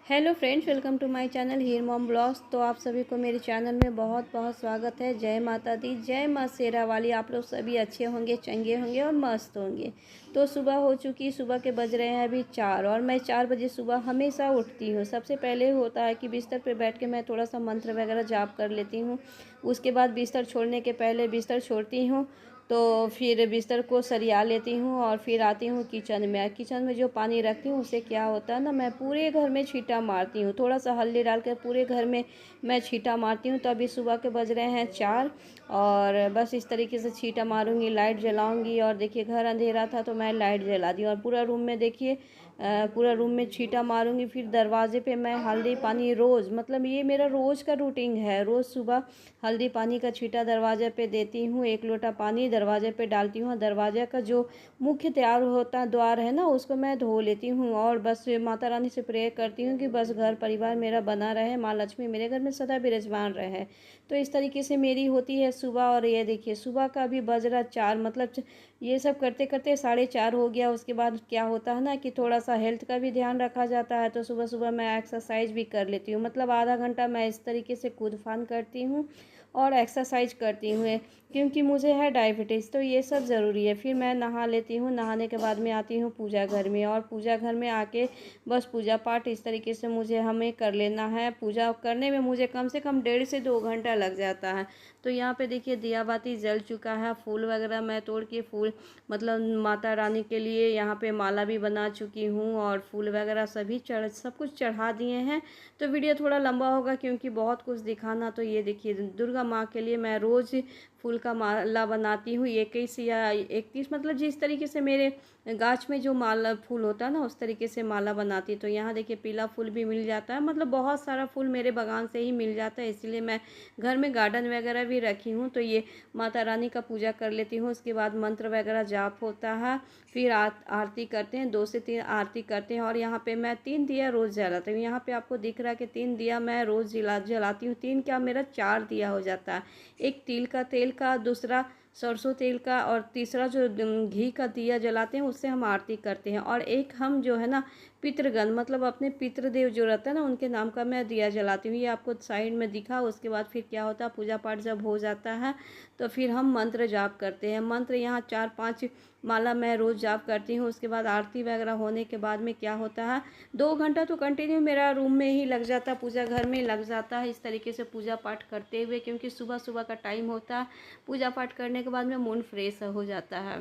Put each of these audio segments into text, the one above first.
Hello friends, welcome to my channel Heer mom blogs. तो आप सभी को मेरे चैनल में बहुत बहुत स्वागत है। जय माता दी, जय माँ शेरा वाली। आप लोग सभी अच्छे होंगे, चंगे होंगे और मस्त होंगे। तो सुबह हो चुकी, सुबह के बज रहे हैं अभी 4 और मैं 4 बजे सुबह हमेशा उठती हूँ। सबसे पहले होता है कि बिस्तर पे बैठ के मैं थोड़ा सा मंत्र वगैरह जाप कर लेती हूँ। उसके बाद बिस्तर छोड़ने के पहले बिस्तर छोड़ती हूँ, तो फिर बिस्तर को सरिया लेती हूँ और फिर आती हूँ किचन में। किचन में जो पानी रखती हूँ उससे क्या होता है ना, मैं पूरे घर में छींटा मारती हूँ। थोड़ा सा हल्दी डालकर पूरे घर में मैं छींटा मारती हूँ। तो अभी सुबह के बज रहे हैं 4 और बस इस तरीके से छींटा मारूंगी, लाइट जलाऊंगी। और देखिए घर अंधेरा था तो मैं लाइट जला दी और पूरा रूम में देखिए पूरा रूम में छींटा मारूंगी। फिर दरवाजे पे मैं हल्दी पानी रोज़, मतलब ये मेरा रोज़ का रूटीन है। रोज़ सुबह हल्दी पानी का छींटा दरवाजे पे देती हूँ। 1 लोटा पानी दरवाजे पे डालती हूँ। दरवाजे का जो मुख्य द्वार है ना, उसको मैं धो लेती हूँ और बस माता रानी से प्रेयर करती हूँ कि बस घर परिवार मेरा बना रहे, माँ लक्ष्मी मेरे घर में सदा विराजमान रहे। तो इस तरीके से मेरी होती है सुबह। और ये देखिए सुबह का भी बज रहा 4, मतलब ये सब करते करते 4:30 हो गया। उसके बाद क्या होता है ना कि थोड़ा सा हेल्थ का भी ध्यान रखा जाता है। तो सुबह सुबह मैं एक्सरसाइज भी कर लेती हूँ, मतलब आधा घंटा मैं इस तरीके से कूद फान करती हूँ और एक्सरसाइज करती हूँ, क्योंकि मुझे है डायबिटीज़। तो ये सब ज़रूरी है। फिर मैं नहा लेती हूँ। नहाने के बाद में आती हूँ पूजा घर में और पूजा घर में आके बस पूजा पाठ इस तरीके से मुझे हमें कर लेना है। पूजा करने में मुझे कम से कम 1.5 से 2 घंटा लग जाता है। तो यहाँ पे देखिए दिया बाती जल चुका है। फूल वगैरह मैं तोड़ के फूल, मतलब माता रानी के लिए यहाँ पे माला भी बना चुकी हूँ और फूल वगैरह सब कुछ चढ़ा दिए हैं। तो वीडियो थोड़ा लंबा होगा क्योंकि बहुत कुछ दिखाना। तो ये देखिए दुर्गा माँ के लिए मैं रोज़ फूल का माला बनाती हूँ। 21 या 31, मतलब जिस तरीके से मेरे गाछ में जो माला फूल होता है ना, उस तरीके से माला बनाती। तो यहाँ देखिए पीला फूल भी मिल जाता है, मतलब बहुत सारा फूल मेरे बागान से ही मिल जाता है। इसलिए मैं घर में गार्डन वगैरह भी रखी हूँ। तो ये माता रानी का पूजा कर लेती हूँ। उसके बाद मंत्र वगैरह जाप होता है। फिर आरती करते हैं, 2 से 3 आरती करते हैं। और यहाँ पे मैं 3 दिया रोज़ जलाती हूँ। यहाँ पे आपको दिख रहा है कि 3 दिया मैं रोज़ जलाती हूँ। 3 क्या, मेरा 4 दिया हो जाता है। एक तिल का तेल का, दूसरा सरसों तेल का और तीसरा जो घी का दिया जलाते हैं उससे हम आरती करते हैं। और एक हम जो है ना पितृगण, मतलब अपने पितृदेव जो रहता है ना, उनके नाम का मैं दिया जलाती हूँ। ये आपको साइड में दिखा। उसके बाद फिर क्या होता है, पूजा पाठ जब हो जाता है तो फिर हम मंत्र जाप करते हैं। मंत्र यहाँ 4-5 माला मैं रोज़ जाप करती हूँ। उसके बाद आरती वगैरह होने के बाद में क्या होता है, 2 घंटा तो कंटिन्यू मेरा रूम में ही लग जाता है, पूजा घर में लग जाता है इस तरीके से पूजा पाठ करते हुए। क्योंकि सुबह सुबह का टाइम होता है, पूजा पाठ करने के बाद में मूड फ्रेश हो जाता है।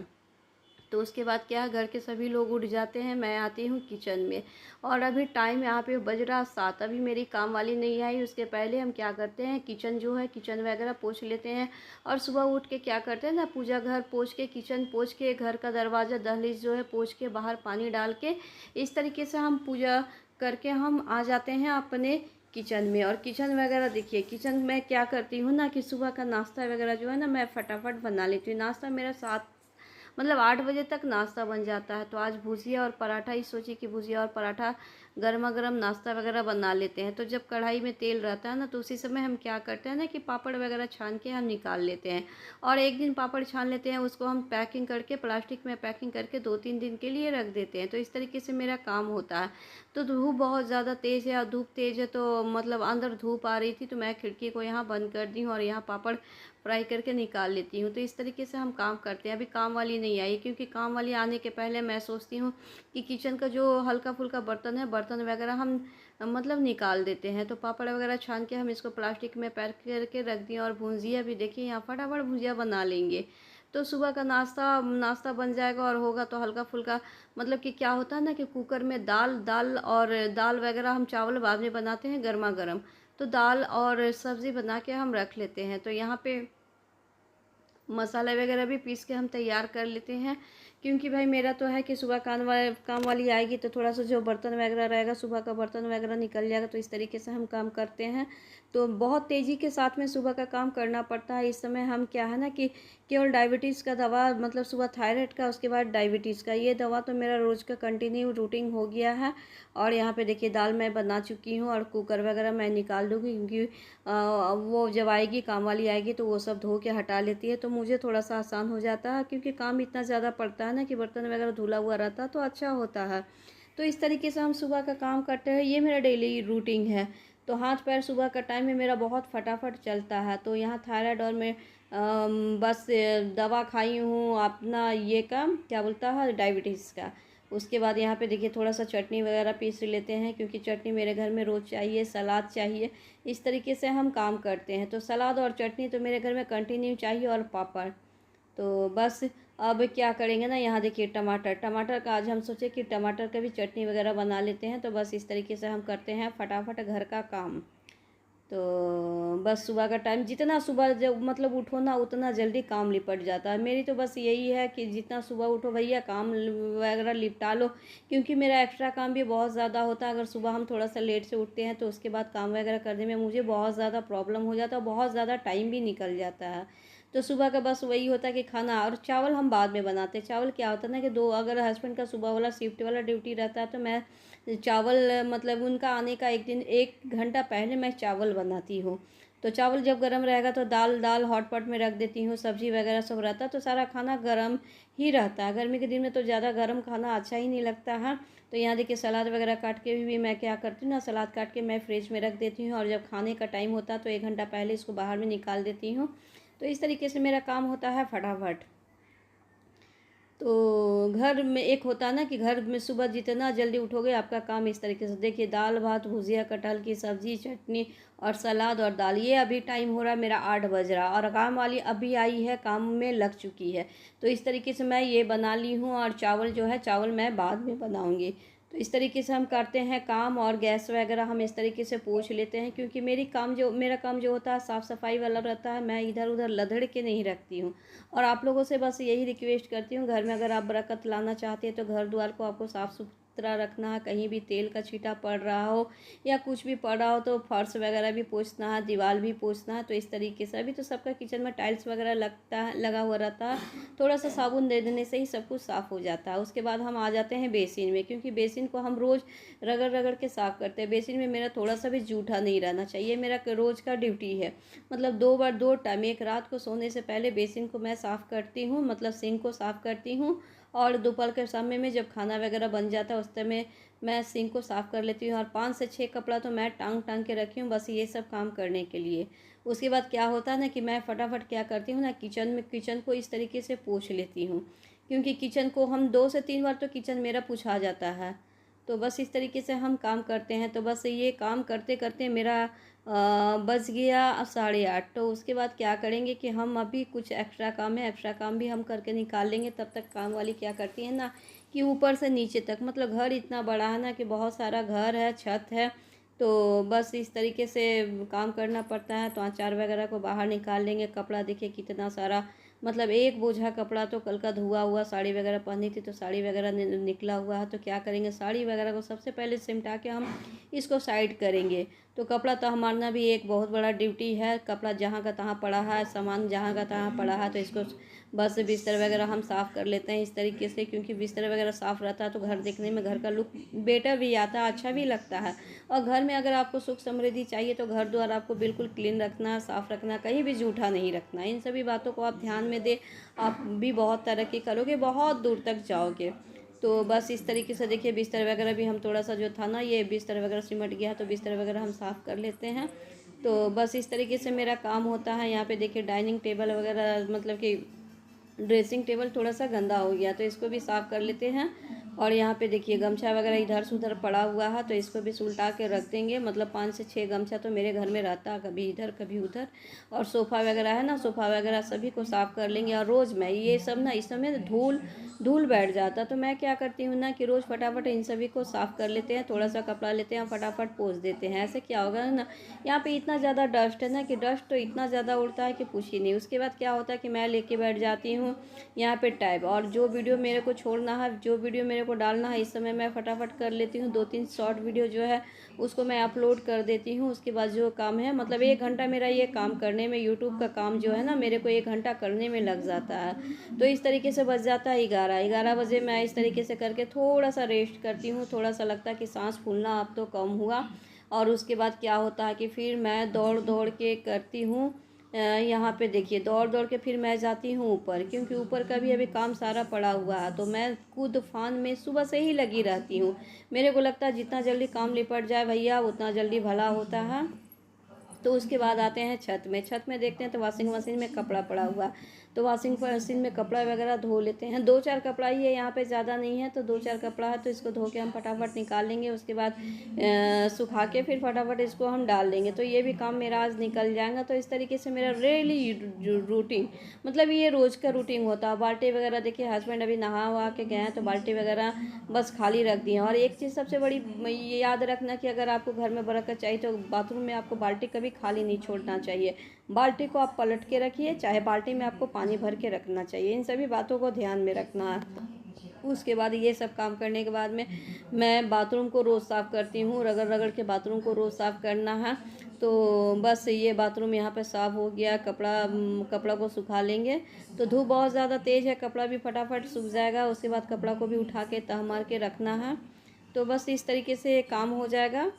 तो उसके बाद क्या है, घर के सभी लोग उठ जाते हैं, मैं आती हूँ किचन में। और अभी टाइम यहाँ पे बज रहा 7। अभी मेरी काम वाली नहीं आई। उसके पहले हम क्या करते हैं, किचन जो है किचन वगैरह पोंछ लेते हैं। और सुबह उठ के क्या करते हैं ना, पूजा घर पोंछ के, किचन पोंछ के, घर का दरवाज़ा दहलीज जो है पोंछ के, बाहर पानी डाल के इस तरीके से हम पूजा करके हम आ जाते हैं अपने किचन में। और किचन वगैरह देखिए, किचन में क्या करती हूँ ना कि सुबह का नाश्ता वगैरह जो है ना मैं फटाफट बना लेती हूँ। नाश्ता मेरा 7, मतलब 8 बजे तक नाश्ता बन जाता है। तो आज भुजिया और पराठा ही सोची कि भुजिया और पराठा गर्मा गर्म नाश्ता वगैरह बना लेते हैं। तो जब कढ़ाई में तेल रहता है ना, तो उसी समय हम क्या करते हैं ना कि पापड़ वगैरह छान के हम निकाल लेते हैं। और एक दिन पापड़ छान लेते हैं, उसको हम पैकिंग करके, प्लास्टिक में पैकिंग करके 2-3 दिन के लिए रख देते हैं। तो इस तरीके से मेरा काम होता है। तो धूप बहुत ज़्यादा तेज़ है और धूप तेज़ है तो मतलब अंदर धूप आ रही थी, तो मैं खिड़की को यहाँ बंद कर दी हूँ और यहाँ पापड़ फ्राई करके निकाल लेती हूँ। तो इस तरीके से हम काम करते हैं। अभी काम वाली नहीं आई, क्योंकि काम वाली आने के पहले मैं सोचती हूँ कि किचन का जो हल्का फुल्का बर्तन है, बर्तन वगैरह हम मतलब निकाल देते हैं। तो पापड़ वगैरह छान के हम इसको प्लास्टिक में पैक करके रख दिए। और भुजिया भी देखिए यहाँ फटाफट भुजिया बना लेंगे। तो सुबह का नाश्ता नाश्ता बन जाएगा और होगा तो हल्का फुल्का, मतलब कि क्या होता है ना कि कुकर में दाल दाल और दाल वगैरह हम चावल बाद में बनाते हैं गर्मा गर्म। तो दाल और सब्ज़ी बना के हम रख लेते हैं। तो यहाँ पे मसाला वगैरह भी पीस के हम तैयार कर लेते हैं। क्योंकि भाई मेरा तो है कि सुबह काम वाली आएगी तो थोड़ा सा जो बर्तन वगैरह रहेगा, सुबह का बर्तन वगैरह निकल जाएगा। तो इस तरीके से हम काम करते हैं। तो बहुत तेज़ी के साथ में सुबह का काम करना पड़ता है। इस समय हम क्या है ना कि केवल डायबिटीज़ का दवा, मतलब सुबह थायराइड का, उसके बाद डायबिटीज़ का, ये दवा तो मेरा रोज़ का कंटिन्यू रूटीन हो गया है। और यहाँ पे देखिए दाल मैं बना चुकी हूँ और कुकर वगैरह मैं निकाल दूँगी, क्योंकि वो जब आएगी काम वाली आएगी तो वो सब धो के हटा लेती है। तो मुझे थोड़ा सा आसान हो जाता है, क्योंकि काम इतना ज़्यादा पड़ता है ना कि बर्तन वगैरह धुला हुआ रहता है तो अच्छा होता है। तो तो इस तरीके से हम सुबह का काम करते हैं, ये मेरा डेली रूटीन है। तो हाथ पैर सुबह का टाइम में मेरा बहुत फटाफट चलता है। तो यहाँ थायराइड और मैं बस दवा खाई हूँ अपना ये का क्या बोलता है डायबिटीज़ का। उसके बाद यहाँ पे देखिए थोड़ा सा चटनी वगैरह पीस लेते हैं, क्योंकि चटनी मेरे घर में रोज़ चाहिए, सलाद चाहिए। इस तरीके से हम काम करते हैं। तो सलाद और चटनी तो मेरे घर में कंटिन्यू चाहिए, और पापड़। तो बस अब क्या करेंगे ना, यहाँ देखिए टमाटर टमाटर का आज हम सोचे कि टमाटर का भी चटनी वगैरह बना लेते हैं। तो बस इस तरीके से हम करते हैं फटाफट घर का काम। तो बस सुबह का टाइम जितना सुबह जब मतलब उठो ना उतना जल्दी काम निपट जाता है। मेरी तो बस यही है कि जितना सुबह उठो भैया काम वगैरह निपटा लो, क्योंकि मेरा एक्स्ट्रा काम भी बहुत ज़्यादा होता है। अगर सुबह हम थोड़ा सा लेट से उठते हैं तो उसके बाद काम वगैरह करने में मुझे बहुत ज़्यादा प्रॉब्लम हो जाता है, बहुत ज़्यादा टाइम भी निकल जाता है। तो सुबह का बस वही होता है कि खाना और चावल हम बाद में बनाते हैं। चावल क्या होता है ना कि दो अगर हस्बैंड का सुबह वाला शिफ्ट वाला ड्यूटी रहता है तो मैं चावल मतलब उनका आने का 1 घंटा पहले मैं चावल बनाती हूँ। तो चावल जब गर्म रहेगा तो दाल हॉट पॉट में रख देती हूँ, सब्जी वगैरह सब रहता है तो सारा खाना गर्म ही रहता है। गर्मी के दिन में तो ज़्यादा गर्म खाना अच्छा ही नहीं लगता है। तो यहाँ देखिए सलाद वगैरह काट के भी मैं क्या करती हूँ ना, सलाद काट के मैं फ्रिज में रख देती हूँ, और जब खाने का टाइम होता है तो 1 घंटा पहले इसको बाहर में निकाल देती हूँ। तो इस तरीके से मेरा काम होता है फटाफट। तो घर में एक होता है ना कि घर में सुबह जितना जल्दी उठोगे आपका काम इस तरीके से। देखिए दाल भात भुजिया कटहल की सब्जी चटनी और सलाद और दाल, ये अभी टाइम हो रहा है मेरा 8 बज रहा, और काम वाली अभी आई है, काम में लग चुकी है। तो इस तरीके से मैं ये बना ली हूँ, और चावल जो है चावल मैं बाद में बनाऊँगी। तो इस तरीके से हम करते हैं काम, और गैस वगैरह हम इस तरीके से पोंछ लेते हैं, क्योंकि मेरा काम जो होता है साफ़ सफाई वाला रहता है। मैं इधर उधर लधड़ के नहीं रखती हूँ। और आप लोगों से बस यही रिक्वेस्ट करती हूँ, घर में अगर आप बरकत लाना चाहते हैं तो घर द्वार को आपको साफ़ सुथरा रखना है। कहीं भी तेल का छींटा पड़ रहा हो या कुछ भी पड़ रहा हो तो फर्श वगैरह भी पोंछना है, दीवार भी पोंछना है। तो इस तरीके से अभी तो सबका किचन में टाइल्स वगैरह लगा हुआ रहता है, थोड़ा सा साबुन दे देने से ही सब कुछ साफ़ हो जाता है। उसके बाद हम आ जाते हैं बेसिन में, क्योंकि बेसिन को हम रोज़ रगड़ रगड़ के साफ़ करते हैं। बेसिन में मेरा थोड़ा सा भी जूठा नहीं रहना चाहिए, मेरा रोज़ का ड्यूटी है। मतलब 2 बार 2 टाइम, एक रात को सोने से पहले बेसिन को मैं साफ़ करती हूँ, मतलब सिंक को साफ़ करती हूँ, और दोपहर के समय में जब खाना वगैरह बन जाता है उस समय मैं सिंक को साफ़ कर लेती हूँ। और 5 से 6 कपड़ा तो मैं टांग टांग के रखी हूँ बस ये सब काम करने के लिए। उसके बाद क्या होता है ना कि मैं फटाफट क्या करती हूँ ना, किचन को इस तरीके से पोंछ लेती हूँ, क्योंकि किचन को हम 2 से 3 बार तो किचन मेरा पोंछा जाता है। तो बस इस तरीके से हम काम करते हैं। तो बस ये काम करते करते मेरा बज गया 8:30। तो उसके बाद क्या करेंगे कि हम अभी कुछ एक्स्ट्रा काम है, एक्स्ट्रा काम भी हम करके निकाल लेंगे। तब तक काम वाली क्या करती है ना कि ऊपर से नीचे तक, मतलब घर इतना बड़ा है ना कि बहुत सारा घर है, छत है, तो बस इस तरीके से काम करना पड़ता है। तो अचार वगैरह को बाहर निकाल लेंगे। कपड़ा देखिए कितना सारा, मतलब एक बोझा कपड़ा तो कल का धुआ हुआ, साड़ी वगैरह पहनी थी तो साड़ी वगैरह निकला हुआ है। तो क्या करेंगे, साड़ी वगैरह को सबसे पहले सिमटा के हम इसको साइड करेंगे। तो कपड़ा तो हमारा भी एक बहुत बड़ा ड्यूटी है। कपड़ा जहाँ का तहाँ पड़ा है, सामान जहाँ का तहाँ पड़ा है, तो इसको बस बिस्तर वगैरह हम साफ़ कर लेते हैं इस तरीके से, क्योंकि बिस्तर वगैरह साफ़ रहता है तो घर देखने में घर का लुक बेटर भी आता है, अच्छा भी लगता है। और घर में अगर आपको सुख समृद्धि चाहिए तो घर द्वार आपको बिल्कुल क्लीन रखना, साफ़ रखना, कहीं भी जूठा नहीं रखना। इन सभी बातों को आप ध्यान में दें, आप भी बहुत तरक्की करोगे, बहुत दूर तक जाओगे। तो बस इस तरीके से देखिए बिस्तर वगैरह भी हम थोड़ा सा जो था ना, ये बिस्तर वगैरह सिमट गया तो बिस्तर वगैरह हम साफ़ कर लेते हैं। तो बस इस तरीके से मेरा काम होता है। यहाँ पे देखिए डाइनिंग टेबल वगैरह, मतलब कि ड्रेसिंग टेबल थोड़ा सा गंदा हो गया तो इसको भी साफ़ कर लेते हैं। और यहाँ पे देखिए गमछा वगैरह इधर से उधर पड़ा हुआ है तो इसको भी सुलटा के रख देंगे। मतलब 5 से 6 गमछा तो मेरे घर में रहता है, कभी इधर कभी उधर। और सोफ़ा वगैरह है ना, सोफ़ा वगैरह सभी को साफ़ कर लेंगे। और रोज़ मैं ये सब ना, इस समय धूल धूल बैठ जाता तो मैं क्या करती हूँ ना कि रोज़ फटाफट इन सभी को साफ़ कर लेते हैं। थोड़ा सा कपड़ा लेते हैं फटाफट पोंछ देते हैं। ऐसे क्या होगा ना, यहाँ पे इतना ज़्यादा डस्ट है ना कि डस्ट तो इतना ज़्यादा उड़ता है कि पूछिए नहीं। उसके बाद क्या होता है कि मैं लेके बैठ जाती हूँ यहाँ पे टैब, और जो वीडियो मेरे को छोड़ना है, जो वीडियो मेरे को डालना है इस समय मैं फटाफट कर लेती हूँ। 2-3 शॉर्ट वीडियो जो है उसको मैं अपलोड कर देती हूँ। उसके बाद जो काम है, मतलब 1 घंटा मेरा ये काम करने में, यूट्यूब का काम जो है ना मेरे को 1 घंटा करने में लग जाता है। तो इस तरीके से बच जाता है 11 बजे। मैं इस तरीके से करके थोड़ा सा रेस्ट करती हूँ, थोड़ा सा लगता है कि सांस फूलना अब तो कम हुआ। और उसके बाद क्या होता है कि फिर मैं दौड़ दौड़ के करती हूँ यहाँ पे देखिए दौड़ दौड़ के फिर मैं जाती हूँ ऊपर, क्योंकि ऊपर का भी अभी काम सारा पड़ा हुआ है। तो मैं कूद फान में सुबह से ही लगी रहती हूँ। मेरे को लगता है जितना जल्दी काम निपट जाए भैया उतना जल्दी भला होता है। तो उसके बाद आते हैं छत में। छत में देखते हैं तो वॉशिंग मशीन में कपड़ा पड़ा हुआ, तो वॉशिंग मशीन में कपड़ा वगैरह धो लेते हैं। 2-4 कपड़ा ही है यहाँ पे, ज़्यादा नहीं है। तो 2-4 कपड़ा है तो इसको धो के हम फटाफट निकाल लेंगे। उसके बाद सुखा के फिर फटाफट इसको हम डाल देंगे। तो ये भी काम मेरा आज निकल जाएगा। तो इस तरीके से मेरा डेली रूटीन, मतलब ये रोज़ का रूटीन होता है। बाल्टी वगैरह देखिए हस्बैंड अभी नहा वहा के गए हैं, तो बाल्टी वगैरह बस खाली रख दी है। और एक चीज़ सबसे बड़ी ये याद रखना कि अगर आपको घर में बरकत चाहिए तो बाथरूम में आपको बाल्टी कभी खाली नहीं छोड़ना चाहिए। बाल्टी को आप पलट के रखिए, चाहे बाल्टी में आपको पानी भर के रखना चाहिए। इन सभी बातों को ध्यान में रखना है। उसके बाद ये सब काम करने के बाद में मैं बाथरूम को रोज़ साफ़ करती हूँ। रगड़ रगड़ के बाथरूम को रोज़ साफ़ करना है। तो बस ये बाथरूम यहाँ पे साफ़ हो गया। कपड़ा को सुखा लेंगे। तो धूप बहुत ज़्यादा तेज़ है, कपड़ा भी फटाफट सूख जाएगा। उसके बाद कपड़ा को भी उठा के तह मार के रखना है। तो बस इस तरीके से काम हो जाएगा।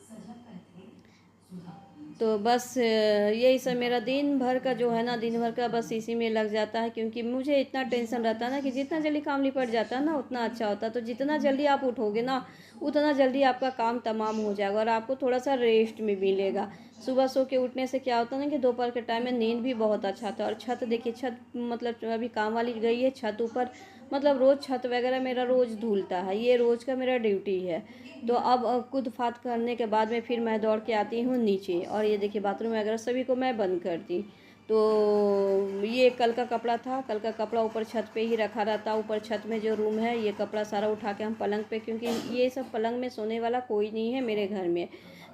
तो बस यही सब मेरा दिन भर का जो है ना, दिन भर का बस इसी में लग जाता है। क्योंकि मुझे इतना टेंशन रहता है ना कि जितना जल्दी काम निपट जाता है ना उतना अच्छा होता है। तो जितना जल्दी आप उठोगे ना उतना जल्दी आपका काम तमाम हो जाएगा और आपको थोड़ा सा रेस्ट में मिलेगा। सुबह सो के उठने से क्या होता है ना कि दोपहर के टाइम में नींद भी बहुत अच्छा आता है। और छत देखिए, छत मतलब अभी काम वाली गई है छत ऊपर, मतलब रोज़ छत वगैरह मेरा रोज़ धुलता है। ये रोज़ का मेरा ड्यूटी है। तो अब कूद फात करने के बाद में फिर मैं दौड़ के आती हूँ नीचे। और ये देखिए बाथरूम वगैरह सभी को मैं बंद कर दी। तो ये कल का कपड़ा था, कल का कपड़ा ऊपर छत पे ही रखा रहता। ऊपर छत में जो रूम है, ये कपड़ा सारा उठा के हम पलंग पे, क्योंकि ये सब पलंग में सोने वाला कोई नहीं है मेरे घर में,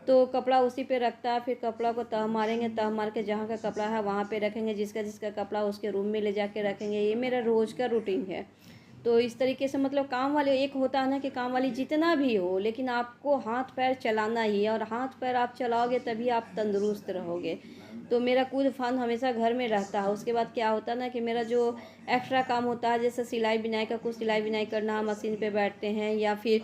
तो कपड़ा उसी पे रखता है। फिर कपड़ा को तह मारेंगे, तह मार के जहाँ का कपड़ा है वहाँ पे रखेंगे, जिसका जिसका कपड़ा उसके रूम में ले जाके रखेंगे। ये मेरा रोज़ का रूटीन है। तो इस तरीके से मतलब काम वाले, एक होता है ना कि काम वाली जितना भी हो लेकिन आपको हाथ पैर चलाना ही है। और हाथ पैर आप चलाओगे तभी आप तंदुरुस्त रहोगे। तो मेरा कूद फान हमेशा घर में रहता है। उसके बाद क्या होता है ना कि मेरा जो एक्स्ट्रा काम होता है, जैसे सिलाई बिनाई का, कुछ सिलाई बिनाई करना, मशीन पे बैठते हैं, या फिर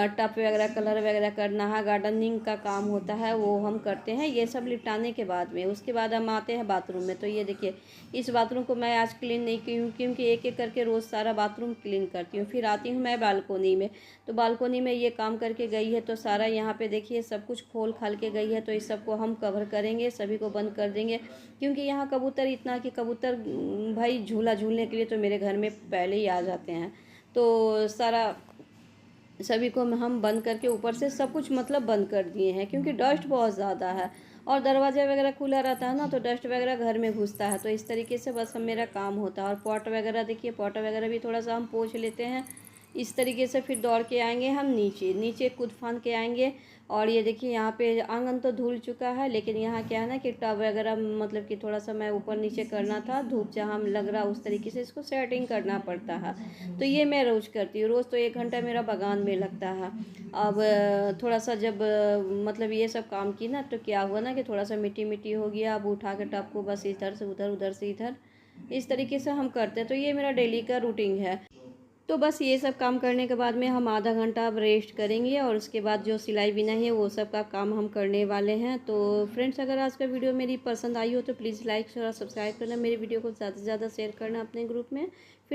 टप वगैरह कलर वगैरह करना है, गार्डनिंग का काम होता है, वो हम करते हैं। ये सब निपटाने के बाद में उसके बाद हम आते हैं बाथरूम में। तो ये देखिए इस बाथरूम को मैं आज क्लीन नहीं की हूँ, क्योंकि एक एक करके रोज़ सारा बाथरूम क्लीन करती हूँ। फिर आती हूँ मैं बालकोनी में। तो बालकोनी में ये काम करके गई है, तो सारा यहाँ पे देखिए सब कुछ खोल खाल के गई है। तो इस सब को हम कवर करेंगे, सभी को बंद कर देंगे। क्योंकि यहाँ कबूतर इतना कि कबूतर भाई झूला झूलने के लिए तो मेरे घर में पहले ही आ जाते हैं। तो सारा सभी को हम बंद करके ऊपर से सब कुछ मतलब बंद कर दिए हैं, क्योंकि डस्ट बहुत ज़्यादा है। और दरवाज़ा वगैरह खुला रहता है ना तो डस्ट वगैरह घर में घुसता है। तो इस तरीके से बस मेरा काम होता है। और पॉट वगैरह देखिए, पॉट वगैरह भी थोड़ा सा हम पोंछ लेते हैं। इस तरीके से फिर दौड़ के आएंगे हम नीचे, नीचे कूद फान के आएंगे। और ये देखिए यहाँ पे आंगन तो धुल चुका है, लेकिन यहाँ क्या है ना कि टब वगैरह मतलब कि थोड़ा सा मैं ऊपर नीचे करना था, धूप जहाँ लग रहा उस तरीके से इसको सेटिंग करना पड़ता है। तो ये मैं रोज़ करती हूँ। रोज़ तो 1 घंटा मेरा बागान में लगता है। अब थोड़ा सा जब मतलब ये सब काम की ना, तो क्या हुआ ना कि थोड़ा सा मिट्टी मिट्टी हो गया। अब उठा के टब को बस इधर से उधर, उधर से इधर, इस तरीके से हम करते हैं। तो ये मेरा डेली का रूटीन है। तो बस ये सब काम करने के बाद में हम आधा घंटा अब रेस्ट करेंगे। और उसके बाद जो सिलाई बिनाई है वो सब का काम हम करने वाले हैं। तो फ्रेंड्स, अगर आज का वीडियो मेरी पसंद आई हो तो प्लीज़ लाइक और सब्सक्राइब करना, मेरी वीडियो को ज़्यादा से ज़्यादा शेयर करना अपने ग्रुप में,